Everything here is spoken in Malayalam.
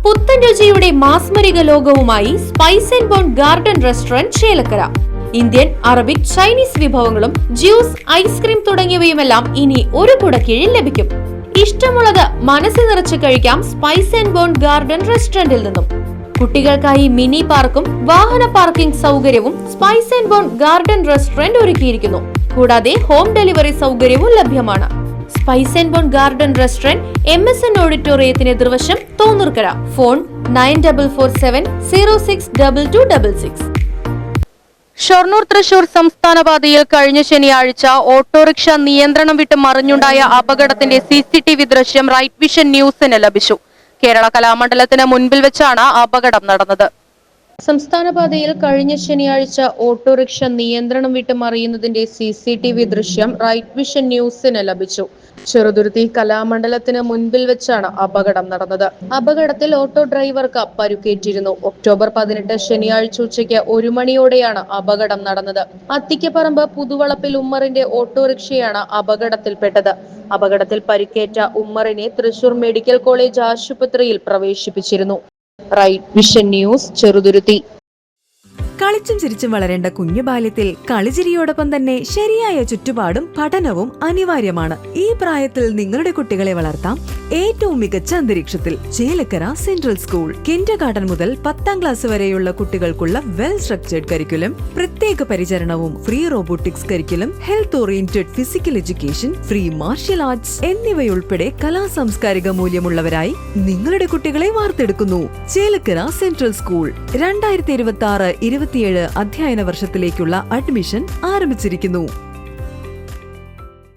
പുത്തൻ രുചിയുടെ മാസ്മരിക ലോകവുമായി spice and bone garden restaurant Chelakkara. Indian, Arabic, Chinese വിഭവങ്ങളും ജ്യൂസ്, ഐസ്ക്രീം തുടങ്ങിയവയുമെല്ലാം ഇനി ഒരു കുടക്കീഴിൽ ലഭിക്കും. ഇഷ്ടമുള്ളത് മനസ്സ് നിറച്ച് കഴിക്കാം സ്പൈസ് ആൻഡ് ബോൺ ഗാർഡൻ റെസ്റ്റോറന്റിൽ നിന്നും. കുട്ടികൾക്കായി മിനി പാർക്കും വാഹന പാർക്കിംഗ് സൗകര്യവും spice and bone garden restaurant ഒരുക്കിയിരിക്കുന്നു. കൂടാതെ ഹോം ഡെലിവറി സൗകര്യവും ലഭ്യമാണ്. Spice and bone garden restaurant MSN ഓഡിറ്റോറിയത്തിന് എതിർവശം, തോന്നൂർക്കര. ഫോൺ 9447062266. ഷൊർണൂർ തൃശൂർ സംസ്ഥാന പാതയിൽ കഴിഞ്ഞ ശനിയാഴ്ച ഓട്ടോറിക്ഷ നിയന്ത്രണം വിട്ട് മറിഞ്ഞുണ്ടായ അപകടത്തിന്റെ CCTV ദൃശ്യം റൈറ്റ് വിഷൻ ന്യൂസിന് ലഭിച്ചു. കേരള കലാമണ്ഡലത്തിന് മുൻപിൽ വെച്ചാണ് അപകടം നടന്നത്. സംസ്ഥാന പാതയിൽ കഴിഞ്ഞ ശനിയാഴ്ച ഓട്ടോറിക്ഷ നിയന്ത്രണം വിട്ട് മറിയുന്നതിന്റെ CCTV ദൃശ്യം റൈറ്റ് വിഷൻ ന്യൂസിന് ലഭിച്ചു. ചെറുതുരുത്തി കലാമണ്ഡലത്തിന് മുൻപിൽ വെച്ചാണ് അപകടം നടന്നത്. അപകടത്തിൽ ഓട്ടോ ഡ്രൈവർക്ക് പരുക്കേറ്റിരുന്നു. ഒക്ടോബർ 18 ശനിയാഴ്ച ഉച്ചയ്ക്ക് 1 മണിയോടെയാണ് അപകടം നടന്നത്. അത്തിക്കപ്പറമ്പ് പുതുവളപ്പിൽ ഉമ്മറിന്റെ ഓട്ടോറിക്ഷയാണ് അപകടത്തിൽപ്പെട്ടത്. അപകടത്തിൽ പരിക്കേറ്റ ഉമ്മറിനെ തൃശൂർ മെഡിക്കൽ കോളേജ് ആശുപത്രിയിൽ പ്രവേശിപ്പിച്ചിരുന്നു. Right vision news, Cheruthuruthy. കളിച്ചും ചിരിച്ചും വളരേണ്ട കുഞ്ഞു ബാല്യത്തിൽ കളിചിരിയോടൊപ്പം തന്നെ ശരിയായ ചുറ്റുപാടും പഠനവും അനിവാര്യമാണ്. ഈ പ്രായത്തിൽ നിങ്ങളുടെ കുട്ടികളെ വളർത്താം ഏറ്റവും മികച്ച അന്തരീക്ഷത്തിൽ. Chelakkara central school. കിൻഡർഗാർട്ടൻ മുതൽ 10ാം ക്ലാസ് വരെയുള്ള കുട്ടികൾക്കുള്ള വെൽ സ്ട്രക്ചേർഡ് കരിക്കുലം, പ്രത്യേക പരിചരണവും free robotics curriculum, health oriented physical education, free martial arts എന്നിവയുൾപ്പെടെ കലാസാംസ്കാരിക മൂല്യമുള്ളവരായി നിങ്ങളുടെ കുട്ടികളെ വാർത്തെടുക്കുന്നു. ചേലക്കര സെൻട്രൽ സ്കൂൾ 2026-27 അധ്യയന വർഷത്തിലേക്കുള്ള അഡ്മിഷൻ ആരംഭിച്ചിരിക്കുന്നു.